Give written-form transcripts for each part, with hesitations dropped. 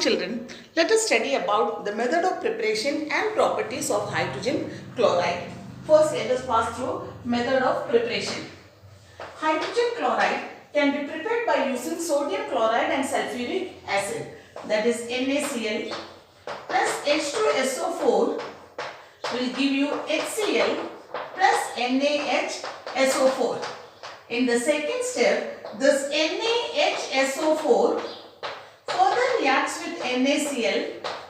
children, let us study about the method of preparation and properties of hydrogen chloride. First, let us pass through method of preparation. Hydrogen chloride can be prepared by using sodium chloride and sulfuric acid, that is NaCl plus H2SO4 will give you HCl plus NaHSO4. In the second step, this NaHSO4 further reacts with NaCl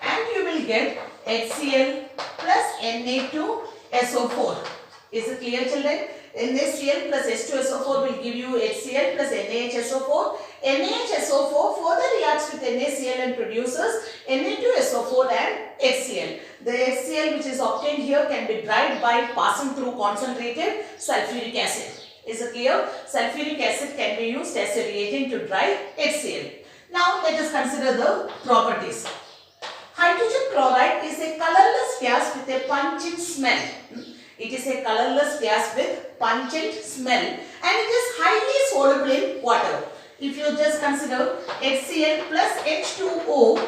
and you will get HCl plus Na2SO4. Is it clear, children? NaCl plus H2SO4 will give you HCl plus NaHSO4. NaHSO4 further reacts with NaCl and produces Na2SO4 and HCl. The HCl which is obtained here can be dried by passing through concentrated sulfuric acid. Is it clear? Sulfuric acid can be used as a reagent to dry HCl. Now let us consider the properties. Hydrogen chloride is a colorless gas with a pungent smell. It is a colorless gas with pungent smell and it is highly soluble in water. If you just consider HCl plus H2O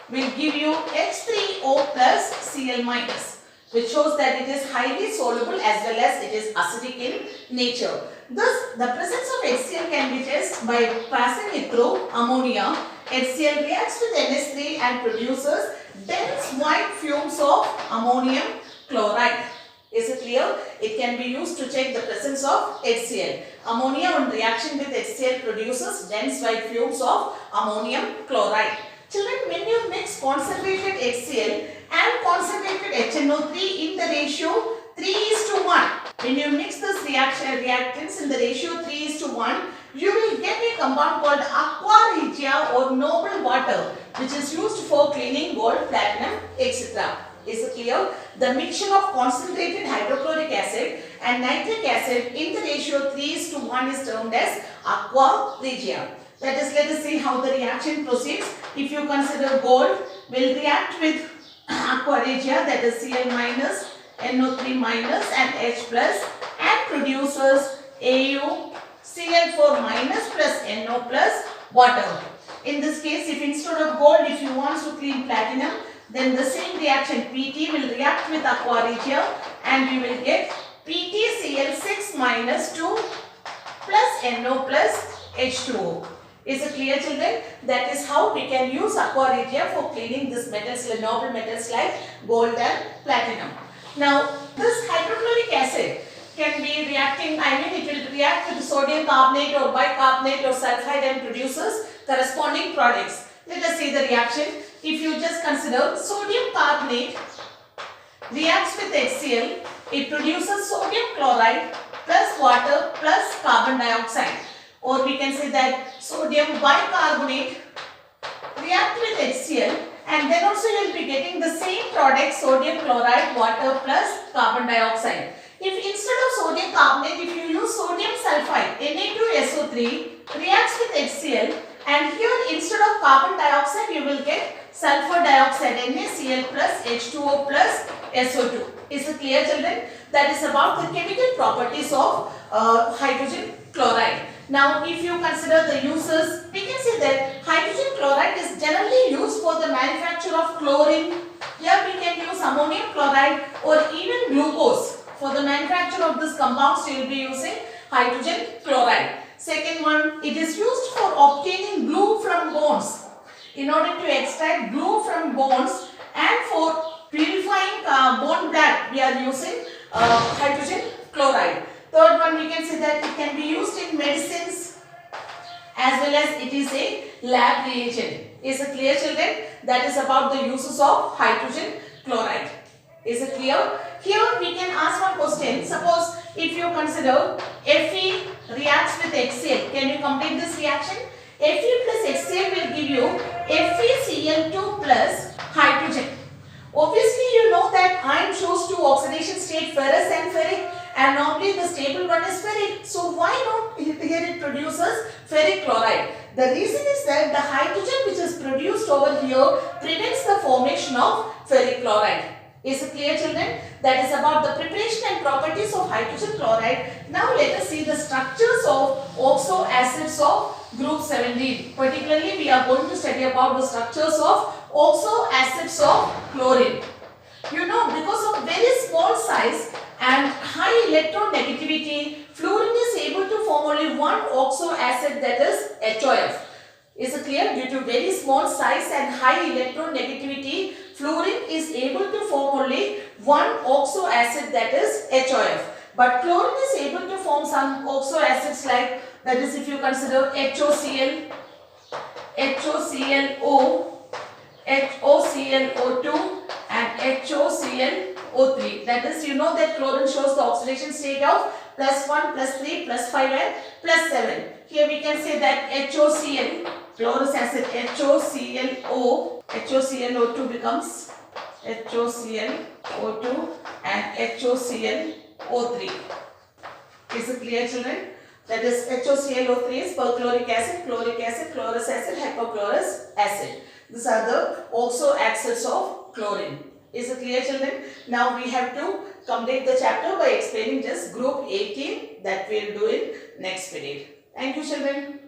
will give you H3O plus Cl minus, which shows that it is highly soluble as well as it is acidic in nature. Thus, the presence of HCl can be tested by passing it through ammonia. HCl reacts with NH3 and produces dense white fumes of ammonium chloride. Is it clear? It can be used to check the presence of HCl. Ammonia on reaction with HCl produces dense white fumes of ammonium chloride. Children, when you mix concentrated HCl and concentrated HNO3 in the ratio 3:1, when you mix this reactants in the ratio 3:1, you will get a compound called aqua regia or noble water, which is used for cleaning gold, platinum, etc. Is it clear? The mixture of concentrated hydrochloric acid and nitric acid in the ratio 3:1 is termed as aqua regia. That is, let us see how the reaction proceeds. If you consider gold will react with aqua regia, that is Cl minus, NO3 minus and H plus, and produces AuCl4 minus plus NO plus water. In this case, if instead of gold, if you want to clean platinum, then the same reaction PT will react with aqua regia and we will get PtCl6 minus 2 plus NO plus H2O. Is it clear, children? That is how we can use aqua regia for cleaning these metals, noble metals like gold and platinum. Now, this hydrochloric acid can be reacting, it will react with sodium carbonate or bicarbonate or sulfide and produces corresponding products. Let us see the reaction. If you just consider sodium carbonate reacts with HCl, it produces sodium chloride plus water plus carbon dioxide. Or we can say that sodium bicarbonate react with HCl and then also you will be getting the same product, sodium chloride, water plus carbon dioxide. If instead of sodium carbonate, if you use sodium sulfide, Na2SO3 reacts with HCl and here instead of carbon dioxide you will get sulfur dioxide, NaCl plus H2O plus SO2. Is it clear, children? That is about the chemical properties of hydrogen chloride. Now, if you consider the uses, we can say that hydrogen chloride is generally used for the manufacture of chlorine. Here we can use ammonium chloride or even glucose. For the manufacture of this compounds, you will be using hydrogen chloride. Second one, it is used for obtaining glue from bones. In order to extract glue from bones and for purifying bone blood, we are using hydrogen chloride. Third one, we can say that it can be used in medicines as well as it is a lab reagent. Is it clear, children? That is about the uses of hydrogen chloride. Is it clear? Here we can ask one question. Suppose if you consider Fe reacts with HCl, can you complete this reaction? Fe plus HCl will give you FeCl2 plus hydrogen. Obviously, you know that iron shows two oxidation state, ferrous and ferric, and normally the stable one is ferric. So why not here it produces ferric chloride? The reason is that the hydrogen which is produced over here prevents the formation of ferric chloride. Is it clear, children? That is about the preparation and properties of hydrogen chloride. Now let us see the structures of oxo acids of Group 17. Particularly, we are going to study about the structures of oxo acids of chlorine. You know, because of very small size and high electronegativity, fluorine is able to form only one oxo acid, that is HOF. Is it clear? Due to very small size and high electronegativity, fluorine is able to form only one oxo acid, that is HOF. But chlorine is able to form some oxo acids like, that is, if you consider HOCl, HOClO, HOClO2 and HOClO3. That is, you know that chlorine shows the oxidation state of +1, +3, +5 and +7. Here we can say that HOCl, chlorous acid HOClO, HOClO2 becomes HOClO2 and HOClO3. Is it clear, children? That is, HOClO3 is perchloric acid, chlorous acid, hypochlorous acid. These are the oxo acids of chlorine. Is it clear, children? Now we have to complete the chapter by explaining just group 18, that we will do in next period. Thank you, children.